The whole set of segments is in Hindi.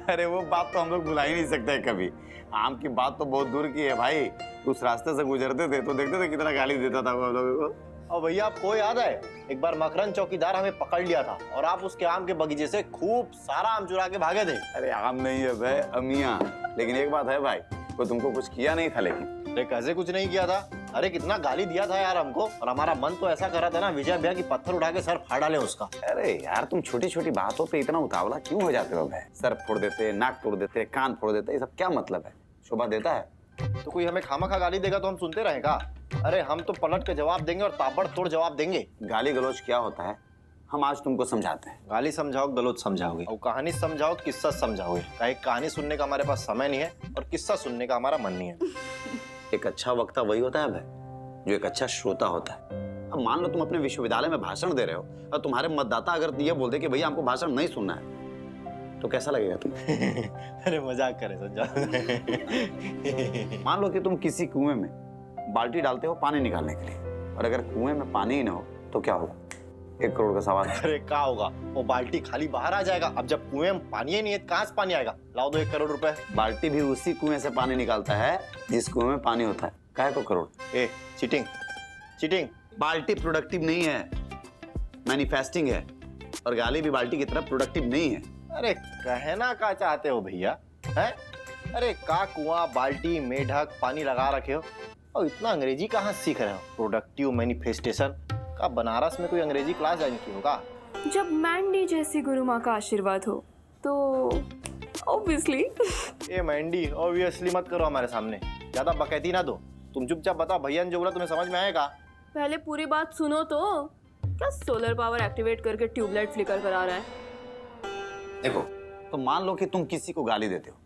अरे वो बात तो हम लोग भुला ही नहीं सकते कभी। आम की बात तो बहुत दूर की है भाई। उस रास्ते से गुजरते थे तो देखते थे कितना गाली देता था वो हम लोगों को। और भैया आपको याद है एक बार मकरन चौकीदार हमें पकड़ लिया था और आप उसके आम के बगीचे से खूब सारा आम चुरा के भागे थे। अरे आम नहीं है भाई, अमिया। लेकिन एक बात है भाई, वो तुमको कुछ किया नहीं था। लेकिन अरे कैसे कुछ नहीं किया था? अरे कितना गाली दिया था यार हमको, और हमारा मन तो ऐसा कर रहा था ना विजय भैया की पत्थर उठा के सर फाड़ डाले उसका। अरे यार तुम छोटी छोटी बातों पे इतना उतावला क्यों हो जाते हो भाई? सर फोड़ देते, नाक तोड़ देते, कान फोड़ देते, ये सब क्या मतलब है? शोभा देता है? तो कोई हमें खामखा गाली देगा तो हम सुनते रहेगा? अरे हम तो पलट के जवाब देंगे और ताबड़तोड़ जवाब देंगे। गाली गलौज क्या होता है हम आज तुमको समझाते हैं। गाली समझाओ, गलौज समझाओगे, और कहानी समझाओ, किस्सा समझाओगे। काहे कहानी सुनने का हमारे पास समय नहीं है और किस्सा सुनने का हमारा मन नहीं है। एक अच्छा वक्ता वही होता है भाई जो एक अच्छा श्रोता होता है। अब मान लो तुम अपने विश्वविद्यालय में भाषण दे रहे हो और तुम्हारे मतदाता अगर ये बोल दे कि भैया हमको भाषण नहीं सुनना है, तो कैसा लगेगा तुम्हें? अरे मजाक करे संजय। मान लो कि तुम किसी कुएं में बाल्टी डालते हो पानी निकालने के लिए, और अगर कुएं में पानी ही ना हो तो क्या होगा? 1 करोड़ का सवाल। अरे क्या होगा? वो बाल्टी खाली बाहर आ जाएगा। अब जब कुएं में पानी ही नहीं है कहां से पानी आएगा? लाओ दो 1 करोड़ रुपए। बाल्टी भी उसी कुएं से पानी निकालता है जिस कुएं में पानी होता है। काहे को करोड़? ए चीटिंग, चीटिंग। बाल्टी प्रोडक्टिव नहीं है, मैन्युफैक्चरिंग है। और गाली भी बाल्टी की तरह प्रोडक्टिव नहीं है। अरे कहना क्या चाहते हो भैया? हैं? अरे का कुआं, बाल्टी, मेढक, पानी लगा रखे हो और इतना अंग्रेजी कहाँ सीख रहे हो? प्रोडक्टिव मैनिफेस्टेशन का बनारस में कोई अंग्रेजी क्लास ज्वाइन की होगा? जब मैंडी जैसी गुरु माँ का आशीर्वाद हो तो ऑब्वियसली। ए मैंडी ऑब्वियसली मत करो हमारे सामने, ज्यादा बकैती ना दो। तुम चुपचाप बताओ भैया ने जो बोला तुम्हें समझ में आएगा? पहले पूरी बात सुनो तो। क्या सोलर पावर एक्टिवेट करके ट्यूबलाइट फ्लिकर करा रहा है? देखो, तो मान लो कि तुम किसी को गाली देते हो,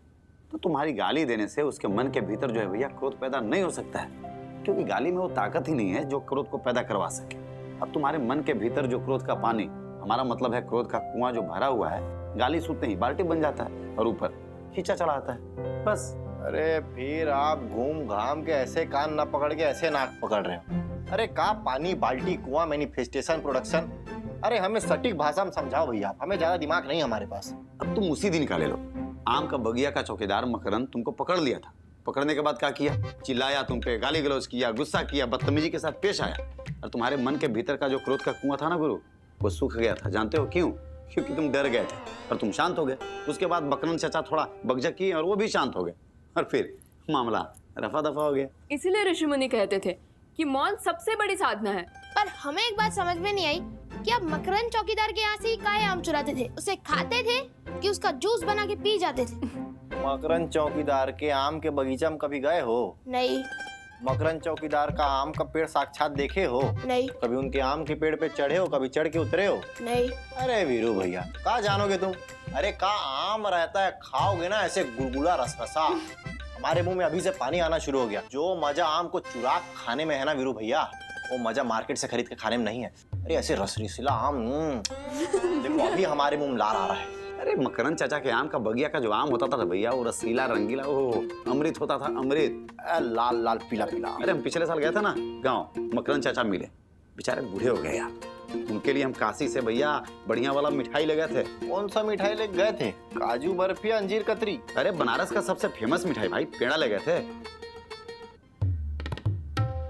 तो तुम्हारी गाली देने से उसके मन के भीतर जो है भैया क्रोध पैदा नहीं हो सकता है, क्योंकि गाली में वो ताकत ही नहीं है जो क्रोध को पैदा करवा सके। अब तुम्हारे मन के भीतर जो क्रोध का पानी, हमारा मतलब है क्रोध का कुआं जो भरा हुआ है, गाली सुनते ही बाल्टी बन जाता है और ऊपर खींचा चला आता है, बस। अरे फिर आप घूम घाम के ऐसे कान ना पकड़ के ऐसे नाक पकड़ रहे हो। अरे का पानी, बाल्टी, कुआं, मैनिफेस्टेशन, प्रोडक्शन। अरे हमें सटीक भाषा में समझाओ भैया, हमें ज्यादा दिमाग नहीं हमारे पास। अब तुम उसी दिन का ले लो। आम का बगिया का चौकीदार मकरंद तुमको पकड़ लिया था। पकड़ने के बाद क्या किया? चिल्लाया तुम पे, गाली गलौज किया, गुस्सा किया, बदतमीजी के साथ पेश आया, और तुम्हारे मन के भीतर का जो क्रोध का कुआं था ना गुरु, वो सूख गया था। जानते हो क्यों? क्योंकि तुम डर गए थे और तुम शांत हो गए। उसके बाद मकरंद चाचा थोड़ा बकझक किए और वो भी शांत हो गए, और फिर मामला रफा दफा हो गया। इसीलिए ऋषिमुनि कहते थे कि मौन सबसे बड़ी साधना है। पर हमें एक बात समझ में नहीं आई कि आप मकरंद चौकीदार के यहाँ से ही काहे आम चुराते थे? उसे खाते थे कि उसका जूस बना के पी जाते थे? मकरंद चौकीदार के आम के बगीचा में कभी गए हो? नहीं। मकरंद चौकीदार का आम का पेड़ साक्षात देखे हो? नहीं। कभी उनके आम के पेड़ पे चढ़े हो? कभी चढ़ के उतरे हो? नहीं। अरे वीरू भैया कहाँ जानोगे तुम? अरे का आम रहता है, खाओगे ना ऐसे गुलगुला रसरसा, हमारे मुंह में अभी से पानी आना शुरू हो गया। जो मजा आम को चुरा खाने में है ना वीरू भैया, वो मजा मार्केट से खरीद के खाने में नहीं है। अरे ऐसे रसरीला आम देखो अभी हमारे मुंह में लार आ रहा है। अरे मकरंद चाचा के आम का बगिया का जो आम होता था भैया, वो रसीला रंगीला, ओ अमृत होता था, अमृत। लाल लाल पीला पीला। अरे हम पिछले साल गए थे ना गाँव, मकरंद चाचा मिले, बेचारे बूढ़े हो गए यार। उनके लिए हम काशी से भैया बढ़िया वाला मिठाई ले गए थे। कौन सा मिठाई ले गए थे? काजू बर्फी, अंजीर कतरी? अरे बनारस का सबसे फेमस मिठाई भाई, पेड़ा ले गए थे।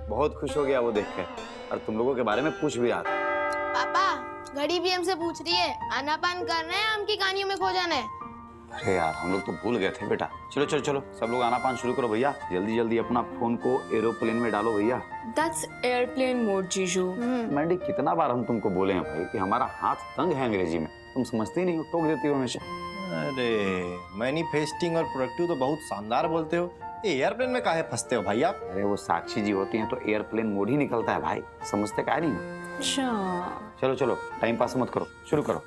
बहुत खुश हो गया वो देख के, और तुम लोगों के बारे में पूछ भी रहा था। पापा घड़ी भी हमसे पूछ रही है, आनापान करना है, आम की कहानियों में खो जाना है। अरे यार हम लोग तो भूल गए थे बेटा। चलो चलो चलो सब लोग आनापान शुरू करो भैया, जल्दी जल्दी अपना फोन को एरोप्लेन में डालो भैया। दैट्स एयरप्लेन मोड जीजू। मैंडी कितना बार हम तुमको बोले हैं भाई कि हमारा हाथ तंग है अंग्रेजी में, तुम समझती नहीं हो, टोक देती हो हमेशा। अरे मैनिफेस्टिंग और प्रोडक्टिव तो बहुत शानदार बोलते हो, एयरप्लेन में काहे फंसते हो भैया? अरे वो साक्षी जी होती हैं तो एयरप्लेन मोड ही निकलता है भाई, समझते क्या नहीं। अच्छा चलो चलो टाइम पास मत करो, शुरू करो।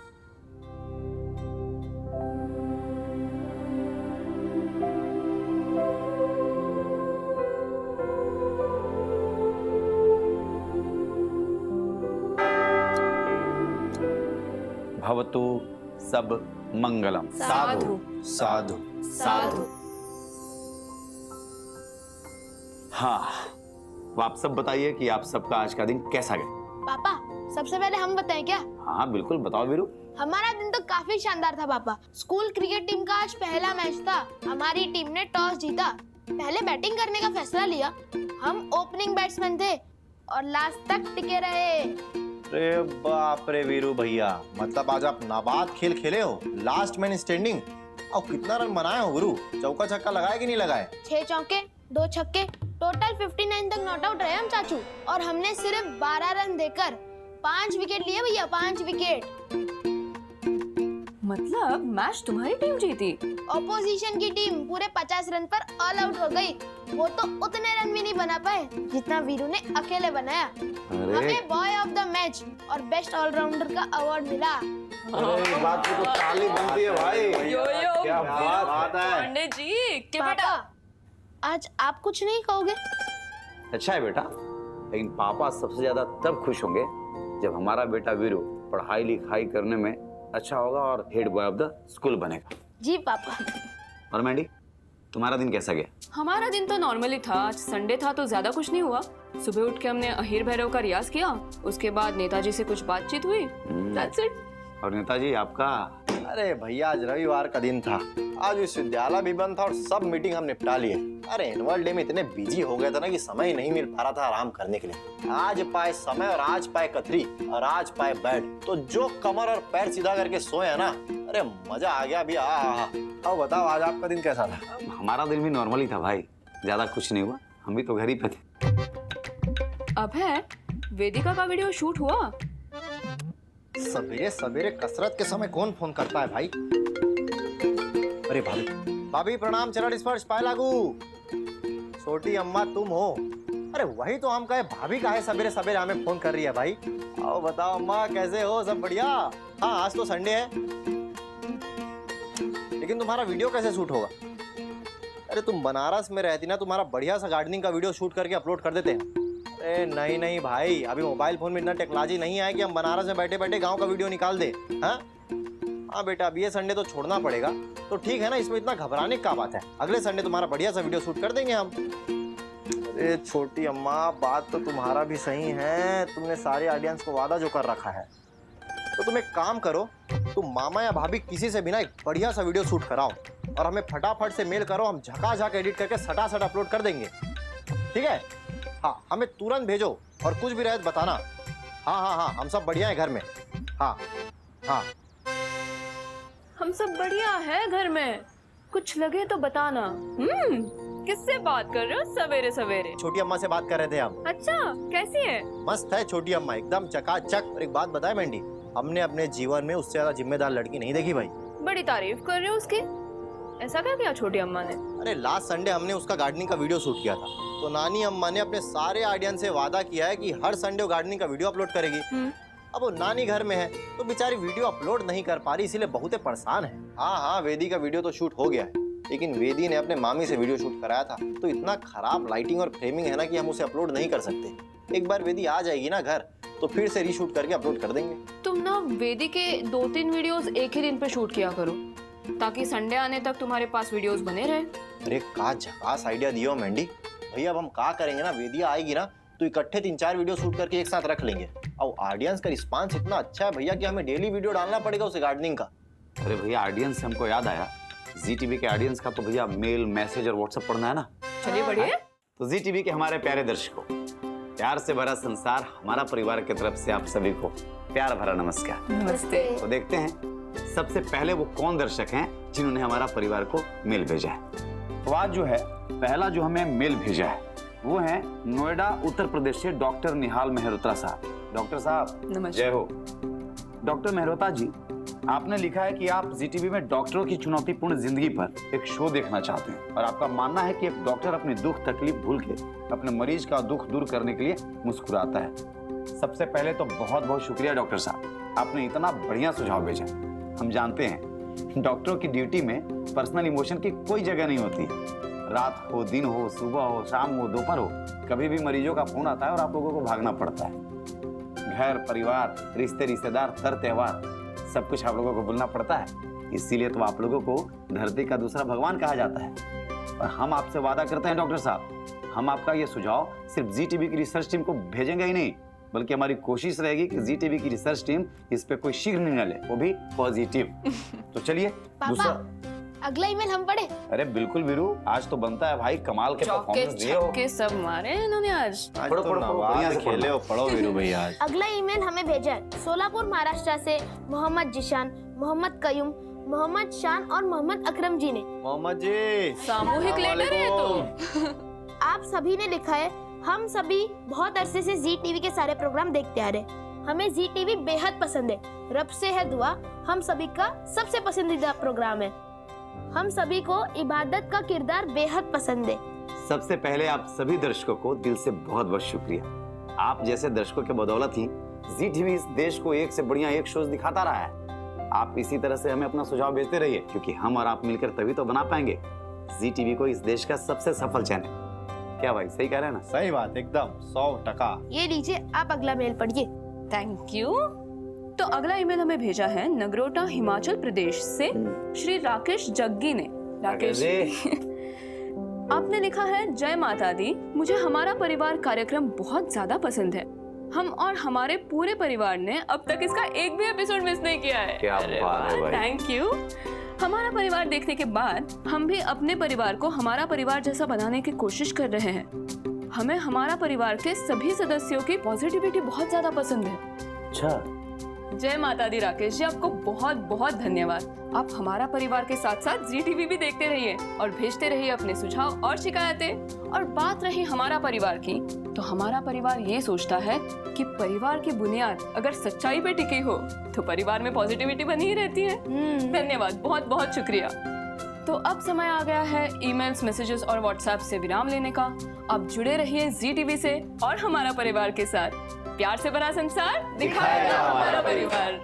भवतु सब मंगलम। साधु साधु साधु। हाँ, तो आप सब बताइए कि आप सबका आज का दिन कैसा गया? पापा सबसे पहले हम बताएं क्या? हाँ बिल्कुल बताओ वीरू। हमारा दिन तो काफी शानदार था पापा। स्कूल क्रिकेट टीम का आज पहला मैच था। हमारी टीम ने टॉस जीता, पहले बैटिंग करने का फैसला लिया। हम ओपनिंग बैट्समैन थे और लास्ट तक टिके रहे। अरे बाप रे वीरू भैया, मतलब आज आप नाबाद खेल खेले हो, लास्ट मैन स्टैंडिंग। और कितना रन बनाए हो गुरु? चौका छक्का लगाए कि नहीं लगाए? 6 चौके 2 छक्के, टोटल 59 तक नॉट आउट रहे हम चाचू। और हमने सिर्फ 12 रन देकर 5 विकेट लिए भैया, 5 विकेट। मतलब मैच तुम्हारी टीम जीती? ऑपोजिशन की टीम पूरे 50 रन पर ऑल आउट हो गई। वो तो उतने रन भी नहीं बना पाए जितना वीरू ने अकेले बनाया। हमें बॉय ऑफ द मैच और बेस्ट ऑलराउंडर का अवार्ड मिला। अरे बात की तो ताली बनती है भाई। यो यो क्या बात है। पांडे जी के बेटा, पापा आज आप कुछ नहीं कहोगे? अच्छा है बेटा, लेकिन पापा सबसे ज्यादा तब खुश होंगे जब हमारा बेटा वीरू पढ़ाई लिखाई करने में अच्छा होगा और head boy of the school बनेगा। जी पापा। और मैंडी, तुम्हारा दिन कैसा गया? हमारा दिन तो नॉर्मली था। आज संडे था तो ज्यादा कुछ नहीं हुआ। सुबह उठ के हमने अहीर भैरव का रियाज किया, उसके बाद नेताजी से कुछ बातचीत हुई। That's it. और नेताजी आपका? अरे भैया आज रविवार का दिन था, आज विश्वविद्यालय भी बंद था और सब मीटिंग हम निपटा लिए। अरे एनुअल डे में इतने बिजी हो गए थे ना कि समय ही नहीं मिल पा रहा था आराम करने के लिए। आज पाए समय और आज पाए कथरी और आज पाए बेड, तो जो कमर और पैर सीधा करके सोए है ना, अरे मजा आ गया अभी। अब बताओ आज आपका दिन कैसा था? हमारा दिन भी नॉर्मल ही था भाई, ज्यादा कुछ नहीं हुआ, हम भी तो घर ही पे थे। अभय, वेदिका का वीडियो शूट हुआ? सवेरे सवेरे कसरत के समय कौन फोन करता है भाई? अरे भाभी, भाभी प्रणाम, चरण स्पर्श पाए लागू। छोटी अम्मा तुम हो? अरे वही तो हम कहे, भाभी काहे सवेरे सवेरे हमें फोन कर रही है भाई? आओ बताओ अम्मा, कैसे हो? सब बढ़िया? हाँ आज तो संडे है, लेकिन तुम्हारा वीडियो कैसे शूट होगा? अरे तुम बनारस में रहती ना, तुम्हारा बढ़िया सा गार्डनिंग का वीडियो शूट करके अपलोड कर देते हैं। अरे नहीं नहीं भाई, अभी मोबाइल फोन में इतना टेक्नोलॉजी नहीं है कि हम बनारस में बैठे बैठे गांव का वीडियो निकाल दे। हाँ बेटा, अब ये संडे तो छोड़ना पड़ेगा। तो ठीक है ना, इसमें इतना घबराने की क्या बात है? अगले संडे तुम्हारा बढ़िया सा वीडियो शूट कर देंगे हम। अरे छोटी अम्मा, बात तो तुम्हारा भी सही है, तुमने सारे ऑडियंस को वादा जो कर रखा है। तो तुम एक काम करो, तुम मामा या भाभी किसी से भी ना एक बढ़िया सा वीडियो शूट कराओ और हमें फटाफट से मेल करो, हम झकाझक एडिट करके सटासट अपलोड कर देंगे। ठीक है? हाँ, हमें तुरंत भेजो और कुछ भी रहे तो बताना। हाँ हाँ हाँ, हम सब बढ़िया है घर में। हाँ हाँ, हम सब बढ़िया है घर में, कुछ लगे तो बताना। किससे बात कर रहे हो सवेरे सवेरे? छोटी अम्मा से बात कर रहे थे हम। अच्छा, कैसी है? मस्त है छोटी अम्मा, एकदम चकाचक। और एक बात बताए मैंडी, हमने अपने जीवन में उससे ज्यादा जिम्मेदार लड़की नहीं देखी भाई। बड़ी तारीफ कर रहे हो उसकी। ऐसा क्या किया छोटी अम्मा ने? अरे लास्ट संडे हमने उसका गार्डनिंग का वीडियो शूट किया था, तो नानी अम्मा ने अपने सारे ऑडियंस से वादा किया है कि हर संडे वो गार्डनिंग का वीडियो अपलोड करेगी। अब वो नानी घर में है तो बेचारी वीडियो अपलोड नहीं कर पा रही, इसीलिए बहुत परेशान है। हाँ हाँ, वेदी का वीडियो तो शूट हो गया है, लेकिन वेदी ने अपने मामी से वीडियो शूट कराया था, तो इतना खराब लाइटिंग और फ्रेमिंग है ना कि हम उसे अपलोड नहीं कर सकते। एक बार वेदी आ जाएगी ना घर तो फिर से रीशूट करके अपलोड कर देंगे। तुम ना वेदी के 2-3 वीडियोस एक ही दिन पे शूट किया करो, ताकि संडे आने तक तुम्हारे पास वीडियोस बने रहे। अरे का झकास आइडिया दियो मैंडी भैया। अब हम का करेंगे ना, वेदिया आएगी ना तो इकट्ठे 3-4 वीडियो शूट करके एक साथ रख लेंगे। और ऑडियंस का रिस्पांस इतना अच्छा है भैया कि हमें डेली वीडियो डालना पड़ेगा उसे गार्डनिंग का। अरे भैया, ऑडियंस से हमको याद आया, जी टीवी के ऑडियंस का तो भैया मेल, मैसेज और व्हाट्सएप पढ़ना है ना। चलिए बढ़िया। तो जी टीवी के हमारे प्यारे दर्शकों, प्यार से भरा संसार हमारा परिवार की तरफ से आप सभी को प्यार भरा नमस्कार। नमस्ते। तो देखते हैं सबसे पहले वो कौन दर्शक हैं जिन्होंने हमारा परिवार को मेल भेजा है। तो आज जो है पहला जो हमें मेल भेजा है वो है नोएडा उत्तर प्रदेश से डॉक्टर निहाल मेहरोत्रा साहब। डॉक्टर साहब नमस्कार। जय हो। डॉक्टर मेहरोत्रा जी, आपने लिखा है कि आप जी टीवी में डॉक्टरों की चुनौतीपूर्ण जिंदगी पर एक शो देखना चाहते हैं और आपका मानना है कि एक डॉक्टर अपनी दुख तकलीफ भूल के अपने मरीज का दुख दूर करने के लिए मुस्कुराता है। सबसे पहले तो बहुत बहुत शुक्रिया डॉक्टर साहब, आपने इतना बढ़िया सुझाव भेजा। हम जानते हैं डॉक्टरों की ड्यूटी में पर्सनल इमोशन की कोई जगह नहीं होती। रात हो, दिन हो, सुबह हो, शाम हो, दोपहर हो, कभी भी मरीजों का फोन आता है और आप लोगों को भागना पड़ता है। घर परिवार, रिश्ते रिश्तेदार, तर त्योहार, सब कुछ आप लोगों को भूलना पड़ता है। इसीलिए तो आप लोगों को धरती का दूसरा भगवान कहा जाता है। और हम आपसे वादा करते हैं डॉक्टर साहब, हम आपका ये सुझाव सिर्फ जी टीवी की रिसर्च टीम को भेजेंगे ही नहीं, बल्कि हमारी कोशिश रहेगी कि जी टीवी की रिसर्च टीम इस पे कोई शीघ्र निर्णय ले, वो भी पॉजिटिव। तो चलिए दूसरा। अगला ईमेल हम पढ़े। अरे बिल्कुल वीरू, आज तो बनता है भाई कमाल के चौके परफॉर्मेंस दिए हो। छक्के सब मारे इन्होंने आज। आज पढ़ो, तो पढ़ो, पढ़ो, नवाज बढ़िया से खेले हो, पढ़ो वीरू भैया आज। अगला ईमेल हमें भेजा है सोलापुर महाराष्ट्र से मोहम्मद जिशान, मोहम्मद कयूम, मोहम्मद शान और मोहम्मद अकरम जी ने। मोहम्मद जी सामूहिक लेटर है तो। आप सभी ने लिखा है, हम सभी बहुत अरसे से जी टीवी के सारे प्रोग्राम देखते आ रहे हैं। हमें जी टीवी बेहद पसंद है। रब से है दुआ, हम सभी का सबसे पसंदीदा प्रोग्राम है। हम सभी को इबादत का किरदार बेहद पसंद है। सबसे पहले आप सभी दर्शकों को दिल से बहुत बहुत शुक्रिया। आप जैसे दर्शकों के बदौलत ही जी टीवी इस देश को एक से बढ़िया एक शोज दिखाता रहा है। आप इसी तरह से हमें अपना सुझाव भेजते रहिए, क्योंकि हम और आप मिलकर तभी तो बना पाएंगे जी टीवी को इस देश का सबसे सफल चैनल। क्या भाई सही कह रहे हैं ना? सही बात, एकदम 100%। ये लीजिए, आप अगला मेल पढ़िए। Thank you. तो अगला ईमेल हमें भेजा है नगरोटा हिमाचल प्रदेश से श्री राकेश जग्गी ने। राकेश आपने लिखा है, जय माता दी, मुझे हमारा परिवार कार्यक्रम बहुत ज्यादा पसंद है। हम और हमारे पूरे परिवार ने अब तक इसका एक भी एपिसोड मिस नहीं किया है। क्या बात है भाई। Thank you. हमारा परिवार देखने के बाद हम भी अपने परिवार को हमारा परिवार जैसा बनाने की कोशिश कर रहे हैं। हमें हमारा परिवार के सभी सदस्यों की पॉजिटिविटी बहुत ज्यादा पसंद है। अच्छा, जय माता दी राकेश जी, आपको बहुत बहुत धन्यवाद। आप हमारा परिवार के साथ साथ जी टीवी भी देखते रहिए और भेजते रहिए अपने सुझाव और शिकायतें। और बात रही हमारा परिवार की, तो हमारा परिवार ये सोचता है कि परिवार की बुनियाद अगर सच्चाई पे टिकी हो तो परिवार में पॉजिटिविटी बनी ही रहती है। धन्यवाद, बहुत बहुत शुक्रिया। तो अब समय आ गया है ईमेल्स, मैसेजेस और व्हाट्सएप से विराम लेने का। आप जुड़े रहिए जी टीवी से और हमारा परिवार के साथ। प्यार से भरा संसार दिखाएगा हमारा परिवार।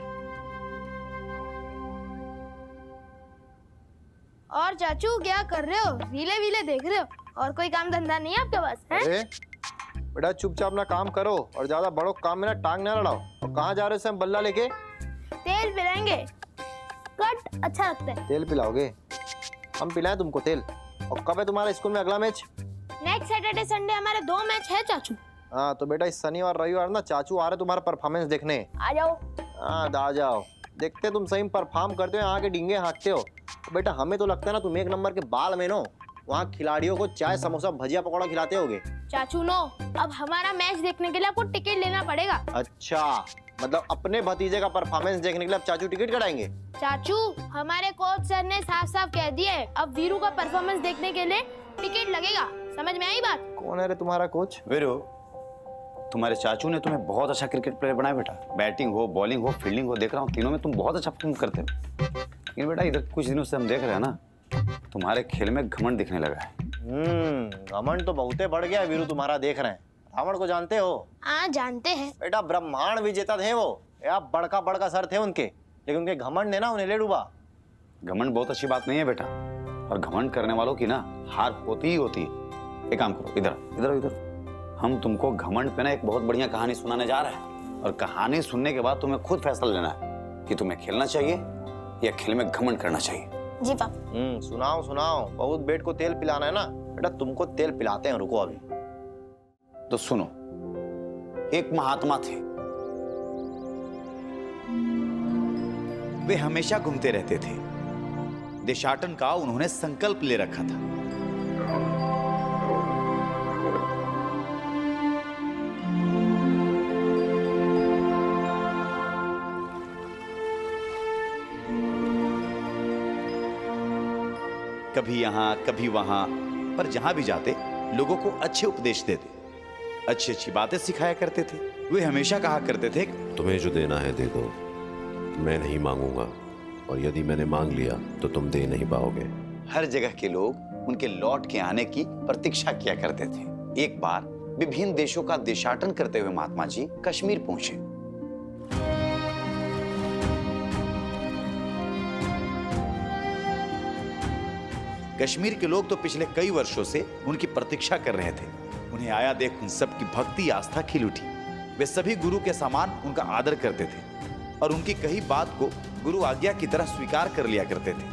और चाचू क्या कर रहे हो? रीले वीले देख रहे हो? और कोई काम धंधा नहीं है आपके पास? हैं? अरे बेटा चुपचाप अपना काम करो और ज्यादा बड़ो काम में ना टांग ना लड़ाओ। और कहाँ जा रहे हो हम बल्ला लेके? तेल पिलाएंगे, कट अच्छा लगता है। तेल पिलाओगे? हम पिलाएं तुमको तेल? और कब है तुम्हारा स्कूल में अगला मैच? नेक्स्ट सैटरडे संडे हमारे 2 मैच है चाचू। हाँ तो बेटा इस शनिवार रविवार ना चाचू आ रहे तुम्हारा परफॉर्मेंस देखने। आ जाओ। हाँ आ जाओ, देखते तुम सही परफॉर्म करते हो, यहाँ के डींगे हाँकते हो। तो बेटा हमें तो लगता है ना तुम एक नंबर के बाल में नो वहाँ खिलाड़ियों को चाय समोसा भजिया पकौड़ा खिलाते होगे। चाचू नो, अब हमारा मैच देखने के लिए आपको टिकट लेना पड़ेगा। अच्छा, मतलब अपने भतीजे का परफॉर्मेंस देखने के लिए अब चाचू टिकट कटाएंगे? चाचू हमारे कोच सर ने साफ साफ कह दिया है, अब वीरू का परफॉर्मेंस देखने के लिए टिकट लगेगा। समझ में आई बात? कौन है रे तुम्हारा कोच? वीरू, तुम्हारे चाचू ने तुम्हें बहुत अच्छा क्रिकेट प्लेयर बनाया बेटा। बैटिंग हो, बॉलिंग हो, फील्डिंग हो, देख रहा हूँ तीनों में तुम बहुत अच्छा परफॉर्म करते हो। लेकिन बेटा इधर कुछ दिनों से हम देख रहे हैं ना, तुम्हारे खेल में घमंड दिखने लगा है। घमंड तो बहुते बढ़ गया है वीरू तुम्हारा, देख रहे हैं। रावण को जानते हो? हाँ जानते हैं। बेटा ब्रह्मांड विजेता थे वो, या बड़का बड़का सर थे उनके, लेकिन उनके घमंड ने ना उन्हें ले डूबा। घमंड बहुत अच्छी बात नहीं है बेटा, और घमंड करने वालों की ना हार होती ही होती है। एक काम करो, इधर इधर इधर, हम तुमको घमंड पे ना एक बहुत बढ़िया कहानी सुनाने जा रहे हैं, और कहानी सुनने के बाद तुम्हें खुद फैसला लेना है कि तुम्हें खेलना चाहिए या खेल में घमंड करना चाहिए। जी पापा। सुनाओ सुनाओ, बहुत बेट को तेल पिलाना है ना बेटा, तुमको तेल पिलाते हैं, रुको अभी। तो सुनो, एक महात्मा थे, वे हमेशा घूमते रहते थे। देशाटन का उन्होंने संकल्प ले रखा था। कभी यहां कभी वहां, पर जहां भी जाते लोगों को अच्छे उपदेश देते, अच्छी अच्छी बातें सिखाया करते थे। वे हमेशा कहा करते थे, तुम्हें जो देना है दे दो, मैं नहीं मांगूंगा, और यदि मैंने मांग लिया तो तुम दे नहीं पाओगे। हर जगह के लोग उनके लौट के आने की प्रतीक्षा किया करते थे। एक बार विभिन्न देशों का देशाटन करते हुए महात्मा जी कश्मीर पहुंचे। कश्मीर के लोग तो पिछले कई वर्षों से उनकी प्रतीक्षा कर रहे थे। उन्हें आया देख उन सबकी भक्ति आस्था खिल उठी। वे सभी गुरु के समान उनका आदर करते थे और उनकी कही बात को गुरु आज्ञा की तरह स्वीकार कर लिया करते थे।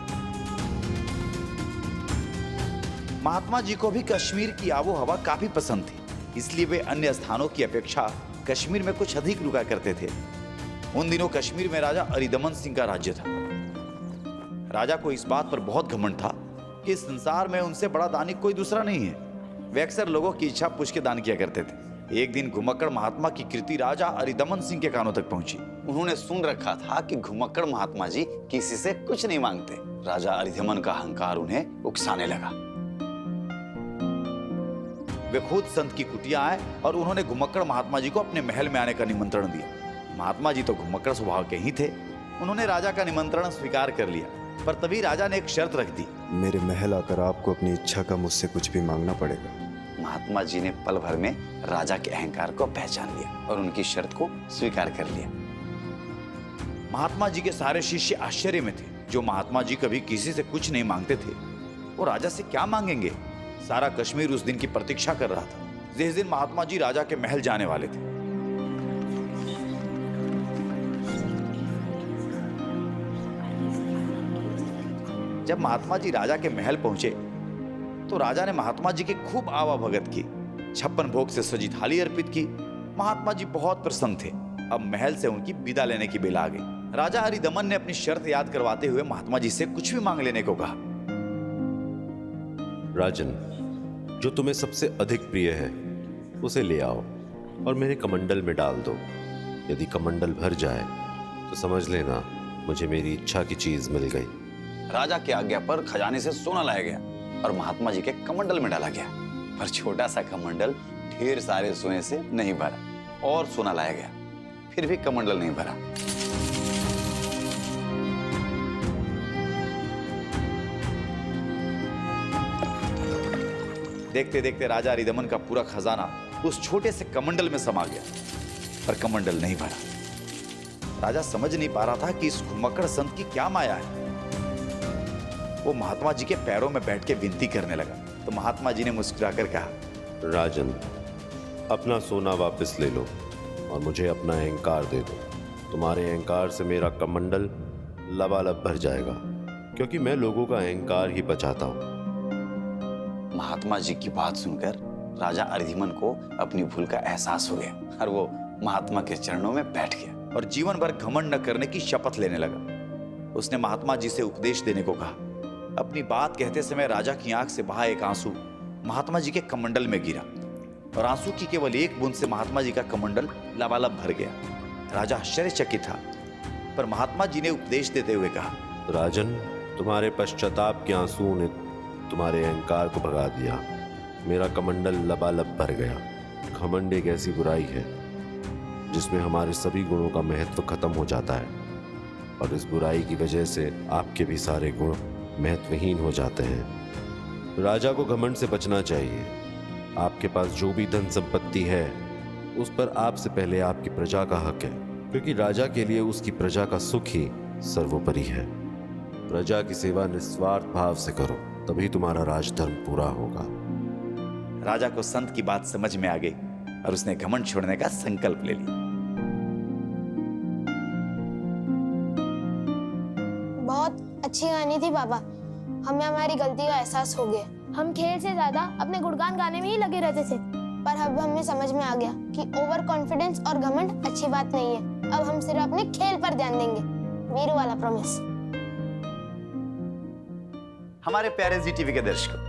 महात्मा जी को भी कश्मीर की आबो हवा काफी पसंद थी, इसलिए वे अन्य स्थानों की अपेक्षा कश्मीर में कुछ अधिक रुका करते थे। उन दिनों कश्मीर में राजा अरिदमन सिंह का राज्य था। राजा को इस बात पर बहुत घमंड था कि इस संसार में उनसे बड़ा दानी कोई दूसरा नहीं है। वे अक्सर लोगों की इच्छा पूछ के दान किया करते थे। एक दिन घुमक्कड़ महात्मा की कृति राजा अरिदमन सिंह के कानों तक पहुंची। उन्होंने सुन रखा था कि घुमक्कड़ महात्मा जी किसी से कुछ नहीं मांगते। राजा अरिदमन का अहंकार उन्हें उकसाने लगा। वे खुद संत की कुटिया आए और उन्होंने घुमक्कड़ महात्मा जी को अपने महल में आने का निमंत्रण दिया। महात्मा जी तो घुमक्कड़ स्वभाव के ही थे। उन्होंने राजा का निमंत्रण स्वीकार कर लिया, पर तभी राजा ने एक शर्त रख दी। मेरे महल आकर आपको अपनी इच्छा का मुझसे कुछ भी मांगना पड़ेगा। महात्मा जी ने पल भर में राजा के अहंकार को पहचान लिया और उनकी शर्त को स्वीकार कर लिया। महात्मा जी के सारे शिष्य आश्चर्य में थे। जो महात्मा जी कभी किसी से कुछ नहीं मांगते थे, वो राजा से क्या मांगेंगे? सारा कश्मीर उस दिन की प्रतीक्षा कर रहा था जिस दिन महात्मा जी राजा के महल जाने वाले थे। जब महात्मा जी राजा के महल पहुंचे तो राजा ने महात्मा जी की खूब आवा भगत की, 56 भोग से सजी थाली अर्पित की। महात्मा जी बहुत प्रसन्न थे। अब महल से उनकी विदा लेने की बेला आ गई। राजा अरिदमन ने अपनी शर्त याद करवाते हुए महात्मा जी से कुछ भी मांग लेने को कहा। राजन, जो तुम्हें सबसे अधिक प्रिय है उसे ले आओ और मेरे कमंडल में डाल दो। यदि कमंडल भर जाए तो समझ लेना मुझे मेरी इच्छा की चीज मिल गई। राजा की आज्ञा पर खजाने से सोना लाया गया और महात्मा जी के कमंडल में डाला गया। पर छोटा सा कमंडल ढेर सारे सोने से नहीं भरा और सोना लाया गया, फिर भी कमंडल नहीं भरा। देखते देखते राजा अरिदमन का पूरा खजाना उस छोटे से कमंडल में समा गया, पर कमंडल नहीं भरा। राजा समझ नहीं पा रहा था कि इस घुमक्कड़ संत की क्या माया है। वो महात्मा जी के पैरों में बैठ के विनती करने लगा तो महात्मा जी ने मुस्कुराकर कहा, राजन, अपना सोना वापस ले लो और मुझे अपना अहंकार दे दो। तुम्हारे अहंकार से मेरा कमंडल लबालब भर जाएगा, क्योंकि मैं लोगों का अहंकार ही बचाता हूँ। महात्मा जी की बात सुनकर राजा अरिदमन को अपनी भूल का एहसास हो गया और वो महात्मा के चरणों में बैठ गया और जीवन भर घमंड न करने की शपथ लेने लगा। उसने महात्मा जी से उपदेश देने को कहा। अपनी बात कहते समय राजा की आंख से बहा एक आंसू महात्मा जी के कमंडल में गिरा और आंसू की केवल एक बूंद से महात्मा जी का कमंडल लबालब भर गया। राजा आश्चर्यचकित था, पर महात्मा जी ने उपदेश देते हुए कहा, राजन, तुम्हारे पश्चाताप के आंसू ने तुम्हारे अहंकार को भगा दिया। मेरा कमंडल लबालब भर गया। घमंड एक ऐसी बुराई है जिसमें हमारे सभी गुणों का महत्व खत्म हो जाता है और इस बुराई की वजह से आपके भी सारे गुण महत्वहीन हो जाते हैं। राजा को घमंड से बचना चाहिए। आपके पास जो भी धन संपत्ति है उस पर आपसे पहले आपकी प्रजा का हक है, क्योंकि राजा के लिए उसकी प्रजा का सुख ही सर्वोपरि है। प्रजा की सेवा निस्वार्थ भाव से करो, तभी तुम्हारा राजधर्म पूरा होगा। राजा को संत की बात समझ में आ गई और उसने घमंड छोड़ने का संकल्प ले लिया। बहुत अच्छी कहानी थी पापा। हमें हमारी गलती का एहसास हो गया। हम खेल से ज्यादा अपने गुणगान गाने में ही लगे रहते थे, पर अब हमें समझ में आ गया कि ओवर कॉन्फिडेंस और घमंड अच्छी बात नहीं है। अब हम सिर्फ अपने खेल पर ध्यान देंगे। वीरू वाला प्रॉमिस। हमारे प्यारे जी टीवी के दर्शकों,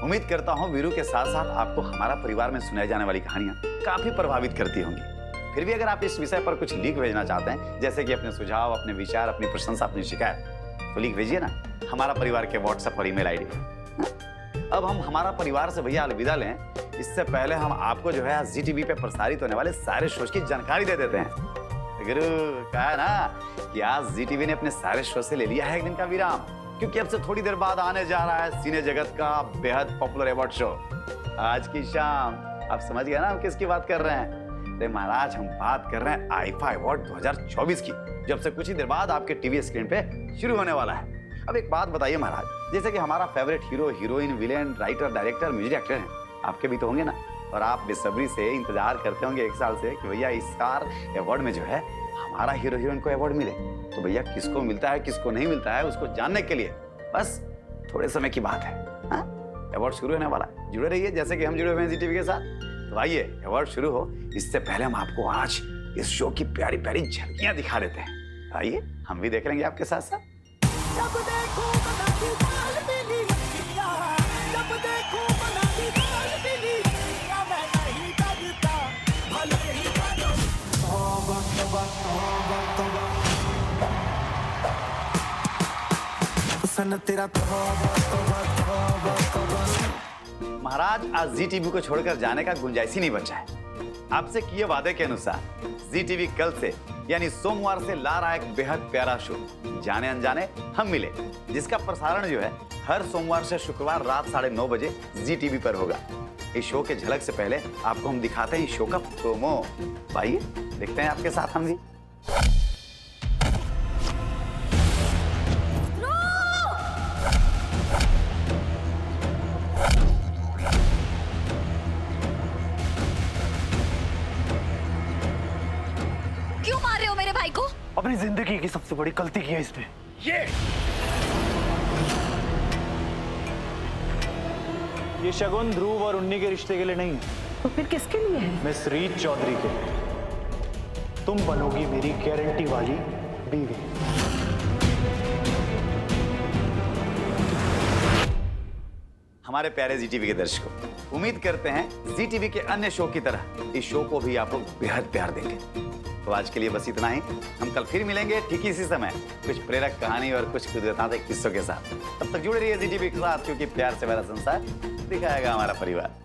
उम्मीद करता हूं वीरू के साथ साथ आपको हमारा परिवार में सुनाई जाने वाली कहानियां काफी प्रभावित करती होंगी। फिर भी अगर आप इस विषय पर कुछ लिख भेजना चाहते हैं, जैसे कि अपने सुझाव, अपने विचार, अपनी प्रशंसा, अपनी शिकायत, तो लिख भेजिए ना हमारा परिवार के व्हाट्सएप और ईमेल आईडी। अब हम हमारा परिवार से भैया अलविदा लें, इससे पहले हम आपको जो है जी टीवी पे प्रसारित होने वाले सारे शोज की जानकारी दे देते हैं। गुरु कहा है ना कि आज जी टीवी ने अपने सारे शो से ले लिया है एक दिन का विराम, क्योंकि अब से थोड़ी देर बाद आने जा रहा है सिने जगत का बेहद पॉपुलर अवार्ड शो। आज की शाम आप समझ गए ना हम किसकी बात कर रहे हैं? अरे महाराज, हम बात कर रहे हैं आईफा अवार्ड 2024 की, जब से कुछ ही देर बाद आपके टीवी स्क्रीन पे शुरू होने वाला है। अब एक बात बताइए महाराज, जैसे कि हमारा favourite hero, heroine, villain, writer, director, music actor हैं, आपके भी तो होंगे ना, और आप बेसब्री से इंतजार करते होंगे एक साल से कि भैया इस साल अवार्ड में जो है हमारा हीरो हीरोइन को अवार्ड मिले। तो भैया किसको मिलता है किसको नहीं मिलता है उसको जानने के लिए बस थोड़े समय की बात है। अवार्ड शुरू होने वाला है, जुड़े रहिए जैसे कि हम जुड़े हुए हैं जी टीवी के साथ। तो आइए अवार्ड शुरू हो इससे पहले हम आपको आज इस शो की प्यारी प्यारी झलकियां दिखा देते हैं। आइए हम भी देख लेंगे आपके साथ साथ। महाराज आज जी टीवी को छोड़कर जाने का गुंजाइश ही नहीं बचा है। आपसे किए वादे के अनुसार जी टीवी कल से यानी सोमवार से ला रहा एक बेहद प्यारा शो जाने अनजाने हम मिले, जिसका प्रसारण जो है हर सोमवार से शुक्रवार रात 9:30 बजे जी टीवी पर होगा। इस शो के झलक से पहले आपको हम दिखाते हैं इस शो का प्रोमो। भाई देखते हैं आपके साथ हम भी। क्यों मार रहे हो मेरे भाई को? अपनी जिंदगी की सबसे बड़ी गलती की है इसने। ये शगुन ध्रुव और उन्नी के रिश्ते के लिए नहीं है। तो फिर किसके लिए है? मिस रीत चौधरी के लिए। तुम बनोगी मेरी गारंटी वाली बीवी। हमारे प्यारे जी टीवी के दर्शकों, उम्मीद करते हैं जी टीवी के अन्य शो की तरह इस शो को भी आप लोग बेहद प्यार देंगे। तो आज के लिए बस इतना ही। हम कल फिर मिलेंगे ठीक इसी समय कुछ प्रेरक कहानी और कुछ कुदरती किस्सों के साथ। तब तक जुड़े रहिए जी टीवी के साथ, क्योंकि प्यार से भरा संसार दिखाएगा हमारा परिवार।